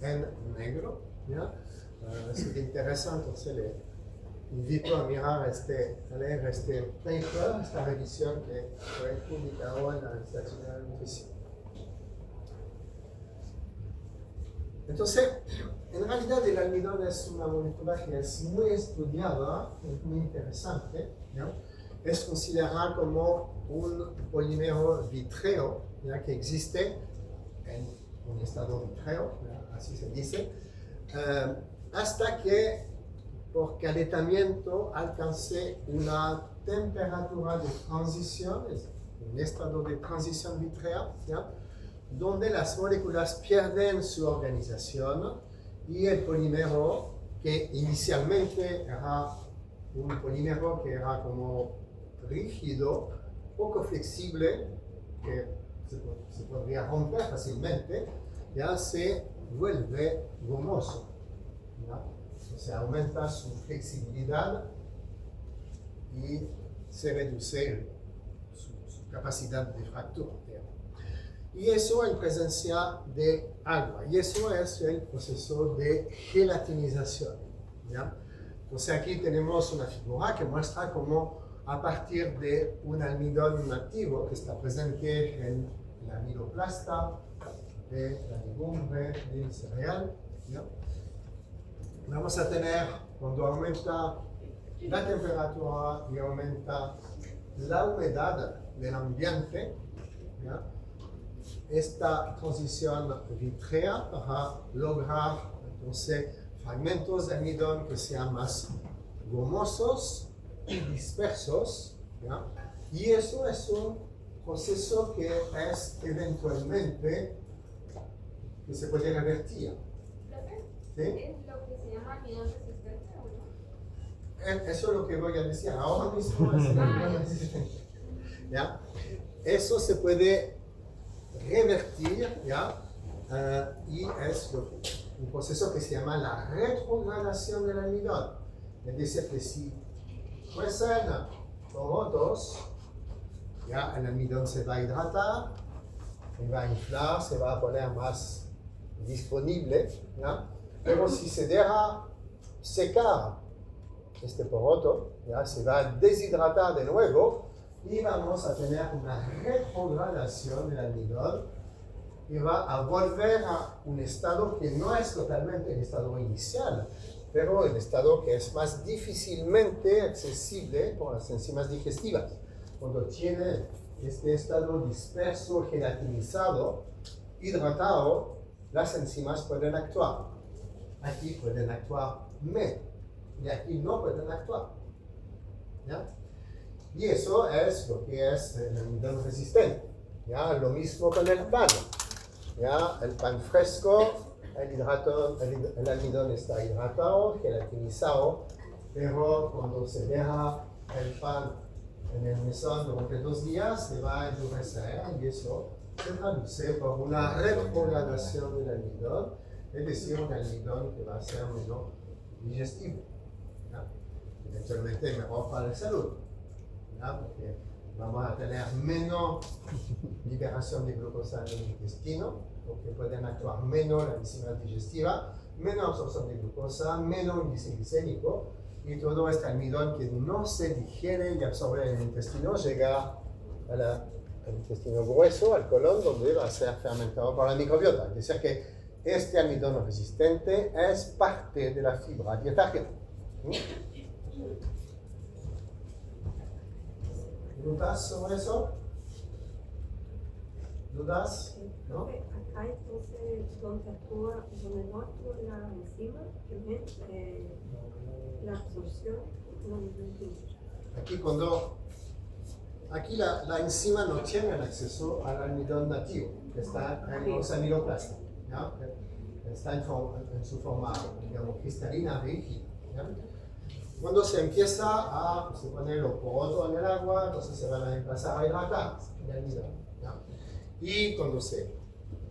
en negro. ¿Ya? Si te interesa, entonces le invito a mirar a leer este paper, esta revisión que fue publicada en la Universidad de Nutrición. Entonces, en realidad el almidón es una molécula que es muy estudiada, es muy interesante, ¿no? Es considerada como un polímero vitreo, ¿ya? Que existe en un estado vitreo, ¿ya? Así se dice, hasta que por calentamiento alcance una temperatura de transición, es un estado de transición vitrea, ¿ya? Donde las moléculas pierden su organización y el polímero, que inicialmente era un polímero que era como rígido, poco flexible, que se podría romper fácilmente, ya se vuelve gomoso, ¿ya? O sea, aumenta su flexibilidad y se reduce su capacidad de fractura. Y eso en presencia de agua. Y eso es el proceso de gelatinización, ¿ya? Entonces aquí tenemos una figura que muestra cómo a partir de un almidón nativo que está presente en la amiloplasta de la legumbre, del cereal, ¿ya? Vamos a tener cuando aumenta la temperatura y aumenta la humedad del ambiente, ¿ya? Esta transición vitrea para lograr entonces fragmentos de almidón que sean más gomosos y dispersos, ¿ya? Y eso es un proceso que es eventualmente que se puede revertir. ¿Sí? ¿Es lo que se llama almidón resistente o no? Eso es lo que voy a decir ahora mismo. Es el almidón resistente, ¿ya? Eso se puede revertir, ¿ya? Y es un proceso que se llama la retrogradación del almidón. Es decir, que si fuesen porotos, ya el almidón se va a hidratar, se va a inflar, se va a poner más disponible, ¿ya? Pero si se deja secar este poroto, ¿ya? Se va a deshidratar de nuevo y vamos a tener una retrogradación del almidón y va a volver a un estado que no es totalmente el estado inicial, pero el estado que es más difícilmente accesible por las enzimas digestivas. Cuando tiene este estado disperso, gelatinizado, hidratado, las enzimas pueden actuar. Aquí pueden actuar menos y aquí no pueden actuar, ¿ya? Y eso es lo que es el almidón resistente, ¿ya? Lo mismo con el pan, ¿ya? El pan fresco, el almidón está hidratado, gelatinizado, pero cuando se deja el pan en el mesón durante 2 días, se va a endurecer y eso se traduce por una retrogradación del almidón, es decir, un almidón que va a ser menos digestivo, ¿ya? Eventualmente mejor para la salud, ¿ya? Porque vamos a tener menos liberación de glucosa en el intestino, porque pueden actuar menos las enzimas digestivas, menos absorción de glucosa, menos índice glicémico, y todo este almidón que no se digiere y absorbe en el intestino llega al intestino grueso, al colon, donde va a ser fermentado por la microbiota. Es decir, que este almidón resistente es parte de la fibra dietaria. ¿Dudas sobre eso? ¿Dudas? ¿No? Acá entonces, donde actúa, donde no actúa la enzima, la absorción, no entiendo. Aquí la enzima no tiene acceso al almidón nativo, que está en los amiloplastos, ¿ya? Está en su forma, digamos, cristalina rígida, ¿ya? Cuando se empieza se pone los porotos en el agua, entonces se van a empezar a hidratar el almidón, ¿ya? Y cuando se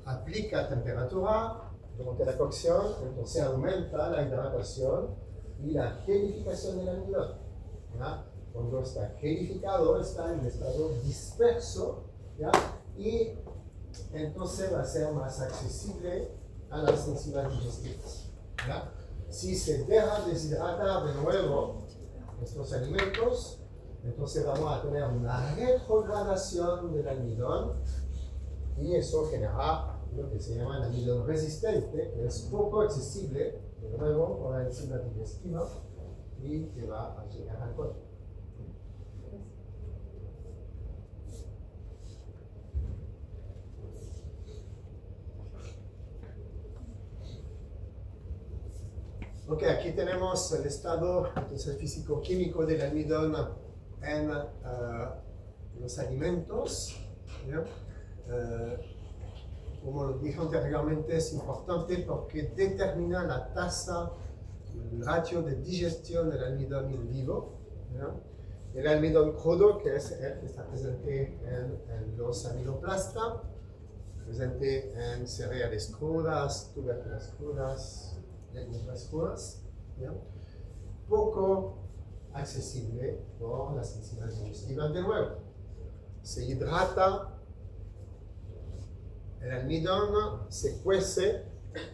aplica temperatura durante la cocción, entonces aumenta la hidratación y la gelificación del almidón, ¿ya? Cuando está gelificado, está en estado disperso, ¿ya? Y entonces va a ser más accesible a las enzimas digestivas, ¿ya? Si se deja deshidratar de nuevo estos alimentos, entonces vamos a tener una retrogradación del almidón y eso genera lo que se llama el almidón resistente, que es poco accesible de nuevo por la enzima digestiva y que va a llegar al colon. Ok, aquí tenemos el estado entonces, físico-químico del almidón en los alimentos, ¿ya? Como lo dije anteriormente, es importante porque determina la tasa, el ratio de digestión del almidón in vivo, ¿ya? El almidón crudo, que es el que está presente en los amiloplastas, presente en cereales crudas, tubérculos crudas, legumbres crudas, ¿ya? Poco accesible por las enzimas digestivas de nuevo. Se hidrata el almidón, se cuece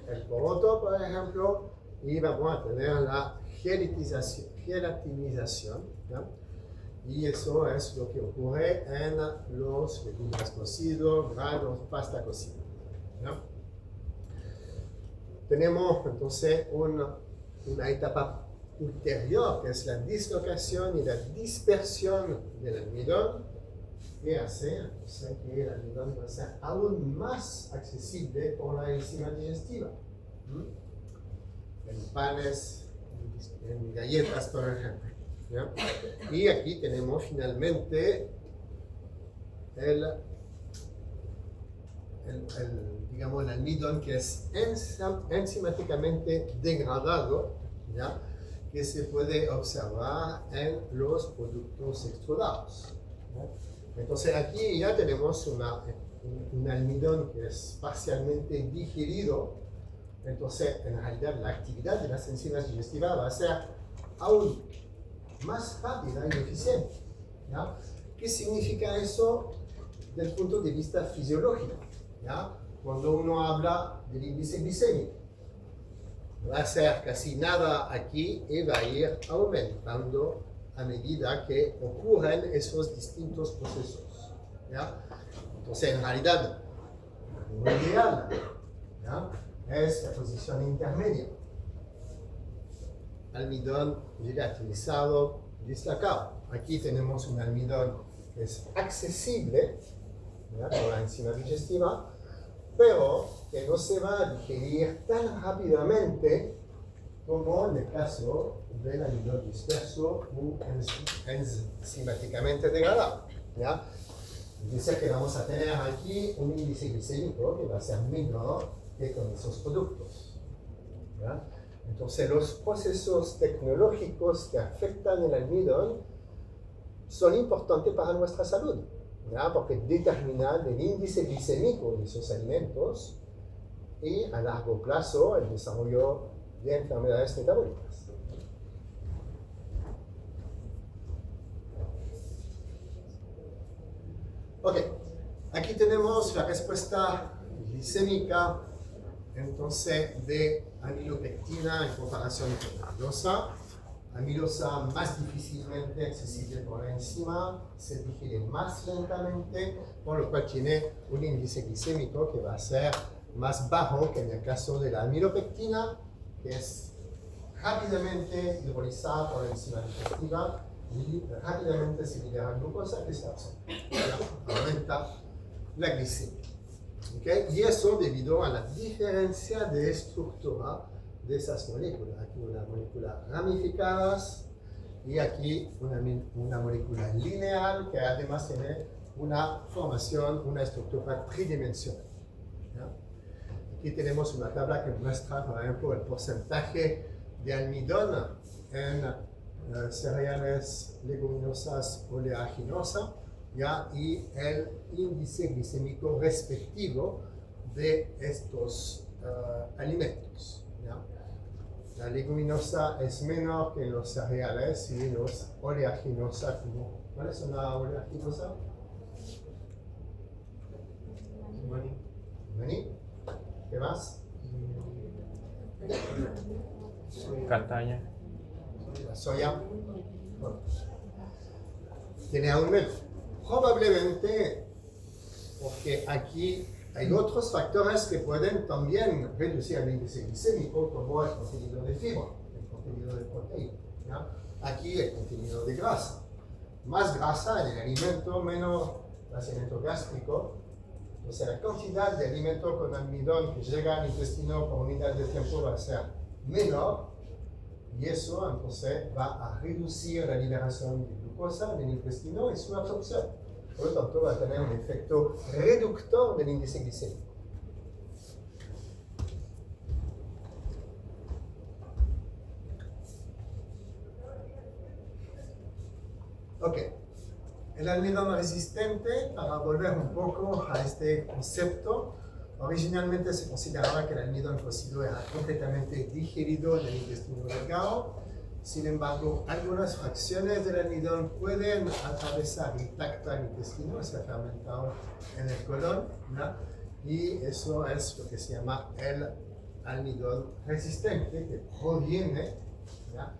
el poroto, por ejemplo, y vamos a tener la gelatinización, ¿ya? Y eso es lo que ocurre en los legumbres cocidos, granos, pasta cocida, ¿ya? Tenemos entonces una etapa ulterior, que es la dislocación y la dispersión del almidón, que hace que el almidón va a ser aún más accesible por la enzima digestiva. En panes, en galletas, por ejemplo. ¿Ya? Y aquí tenemos finalmente digamos, el almidón que es enzimáticamente degradado, ¿ya? Que se puede observar en los productos extrudados, ¿ya? Entonces aquí ya tenemos un almidón que es parcialmente digerido. Entonces en realidad la actividad de las enzimas digestivas va a ser aún más rápida y eficiente, ¿ya? ¿Qué significa eso desde el punto de vista fisiológico? ¿Ya? Cuando uno habla del índice glicémico, va a ser casi nada aquí y va a ir aumentando a medida que ocurren esos distintos procesos, ¿ya? Entonces, en realidad, lo ideal, ¿ya? Es la posición intermedia. Almidón gelatinizado, dislocado. Aquí tenemos un almidón que es accesible, ¿ya? Por la enzima digestiva, pero que no se va a digerir tan rápidamente como en el caso del almidón disperso u enzimáticamente degradado, ¿ya? Es decir, que vamos a tener aquí un índice glicémico que va a ser menor que con esos productos, ¿ya? Entonces, los procesos tecnológicos que afectan el almidón son importantes para nuestra salud, ¿ya? Porque determinan el índice glicémico de esos alimentos y a largo plazo el desarrollo de enfermedades metabólicas. Ok, aquí tenemos la respuesta glicémica entonces de amilopectina en comparación con amilosa. Amilosa más difícilmente accesible por la enzima, se digiere más lentamente, por lo cual tiene un índice glicémico que va a ser más bajo que en el caso de la amilopectina, que es rápidamente hidrolizada por la enzima digestiva y rápidamente se libera glucosa que se absorbe, aumenta la glicemia. ¿Okay? Y eso debido a la diferencia de estructura de esas moléculas. Aquí una molécula ramificadas y aquí una molécula lineal que además tiene una formación, una estructura tridimensional, ¿ya? Aquí tenemos una tabla que muestra, por ejemplo, el porcentaje de almidón en cereales, leguminosas, oleaginosas, ¿ya? Y el índice glicémico respectivo de estos alimentos, ¿ya? La leguminosa es menor que los cereales y los oleaginosas. ¿Cuál es una oleaginosa? Maní. ¿Qué más? Castaña. La soya. Bueno, tiene aún menos. Probablemente porque aquí hay otros factores que pueden también reducir el índice glicémico, como el contenido de fibra, el contenido de proteína, ¿ya? Aquí el contenido de grasa. Más grasa en el alimento, menos vaciamiento gástrico. Entonces la cantidad de alimento con almidón que llega al intestino por unidad de tiempo va a ser menor, y eso entonces va a reducir la liberación de glucosa en el intestino y su absorción. Por lo tanto, va a tener un efecto reductor del índice glicémico. Ok. El almidón resistente, para volver un poco a este concepto, originalmente se consideraba que el almidón cocido era completamente digerido en el intestino delgado. Sin embargo, algunas fracciones del almidón pueden atravesar intacta el intestino, se ha fermentado en el colon, ¿no? Y eso es lo que se llama el almidón resistente, que proviene, ¿no?,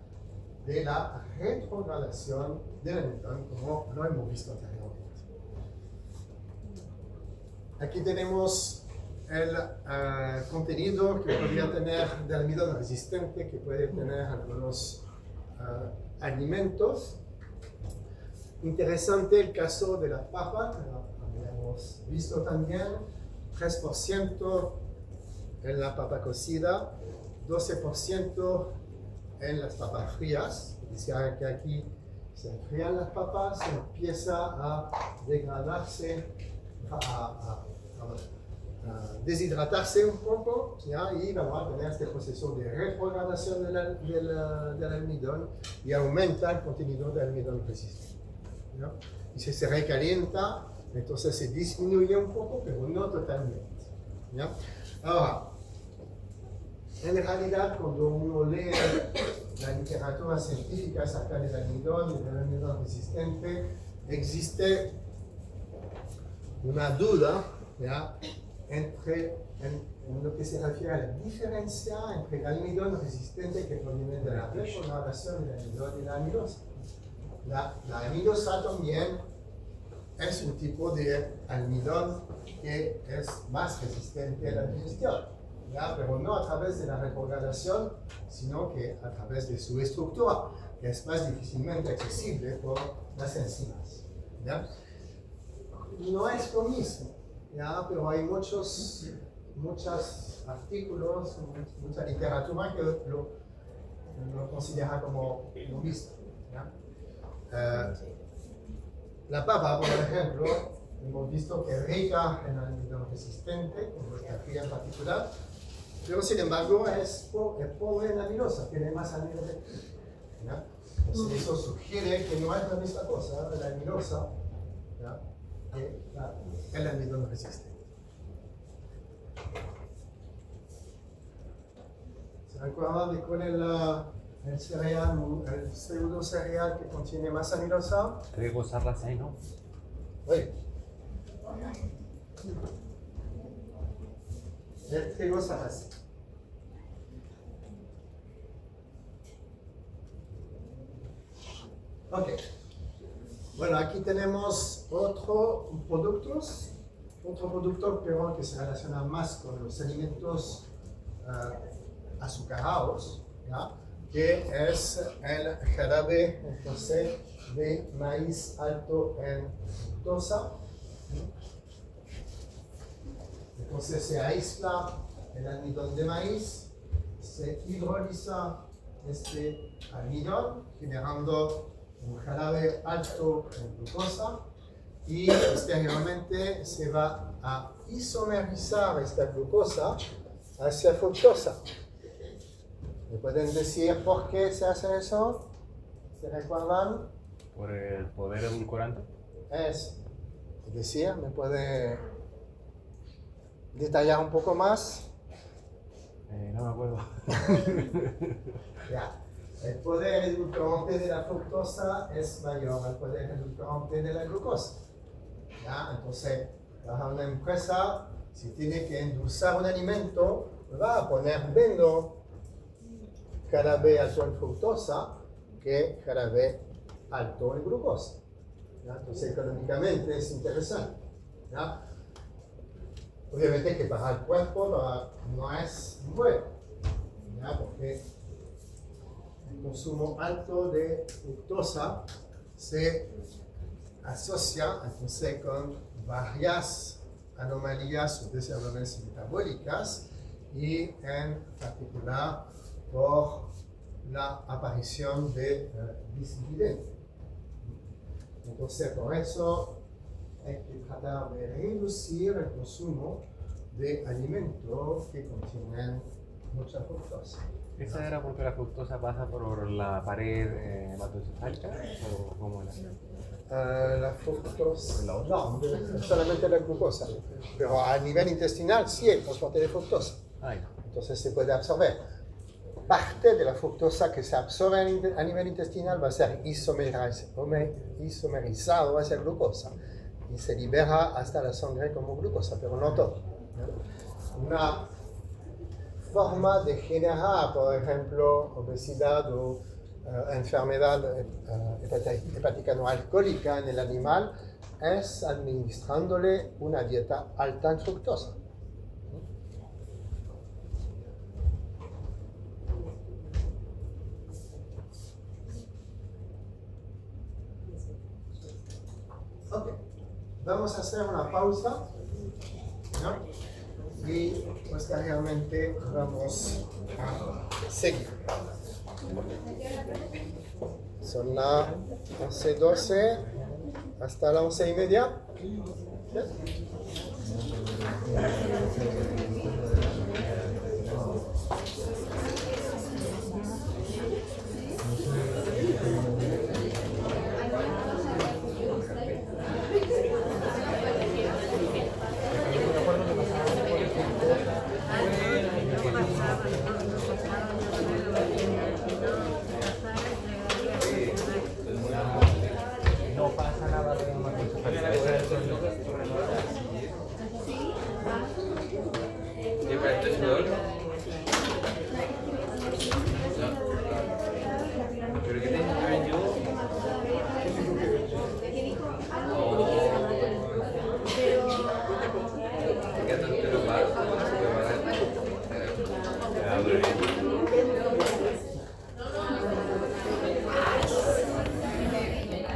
de la retrogradación del almidón, como lo hemos visto anteriormente. Aquí tenemos el contenido que podría tener de almidón resistente, que puede tener algunos alimentos. Interesante el caso de la papa, que lo habíamos visto también, 3% en la papa cocida, 12% en las papas frías. Decía que aquí se enfrían las papas, se empieza a degradarse, a deshidratarse un poco, ¿ya? Y vamos a tener este proceso de retrogradación del almidón y aumenta el contenido de almidón resistente, ¿ya? Y si se recalienta, entonces se disminuye un poco, pero no totalmente, ¿ya? Ahora, en realidad, cuando uno lee la literatura científica acerca del almidón y del almidón resistente, existe una duda, ¿ya? En lo que se refiere a la diferencia entre el almidón resistente que proviene de la retrogradación del almidón y la amilosa. La amilosa también es un tipo de almidón que es más resistente a la digestión, ¿ya? Pero no a través de la retrogradación, sino que a través de su estructura, que es más difícilmente accesible por las enzimas, ¿ya? No es lo mismo, ¿ya? Pero hay muchos artículos, mucha literatura que lo considera como lo mismo, ¿ya? La papa, por ejemplo, hemos visto que es rica en almidón resistente, como esta fría en particular, pero sin embargo es pobre en amilosa, tiene más almidón, ¿ya? Entonces eso sugiere que no es la misma cosa, la amilosa, ¿ya? Que el almidón resistente. ¿Se acuerdan de cuál es el cereal, el pseudo cereal que contiene más amilosa? Trigo sarraceno. Oui. El trigo sarraceno. Ok. Bueno, aquí tenemos otro producto, pero que se relaciona más con los alimentos azucarados, ¿ya? Que es el jarabe entonces, de maíz alto en fructosa. Entonces se aísla el almidón de maíz, se hidroliza este almidón, generando un jarabe alto en glucosa, y posteriormente se va a isomerizar esta glucosa hacia fructosa. ¿Me pueden decir por qué se hace eso? ¿Se recuerdan? Por el poder edulcorante. Es decir, ¿me puede detallar un poco más? No me acuerdo. Ya. El poder edulcorante de la fructosa es mayor al poder edulcorante de la glucosa, ¿ya? Entonces, para una empresa, si tiene que endulzar un alimento, va a poner menos jarabe alto en fructosa que jarabe alto en glucosa, ¿ya? Entonces, económicamente es interesante, ¿ya? Obviamente que para el cuerpo no es bueno, ¿ya? Porque el consumo alto de fructosa se asocia entonces con varias anomalías o desórdenes metabólicas, y en particular por la aparición de dislipidemia. Entonces, por eso hay que tratar de reducir el consumo de alimentos que contienen mucha fructosa. ¿Esa era porque la fructosa pasa por la pared hematoencefálica o cómo era? La fructosa, no, solamente la glucosa, pero a nivel intestinal sí hay transporte de fructosa. Ay, Entonces se puede absorber. Parte de la fructosa que se absorbe a nivel intestinal va a ser isomerizado hacia glucosa y se libera hasta la sangre como glucosa, pero no todo. Una forma de generar, por ejemplo, obesidad o enfermedad hepática no alcohólica en el animal es administrándole una dieta alta en fructosa. Vamos a hacer una pausa, ¿no? Y posteriormente vamos a seguir. Son las 11:12 hasta las 11:30. ¿Sí? No pasa nada de una Pero que tengo que ver yo.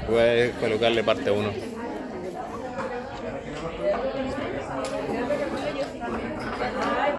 Puedes colocarle parte 1.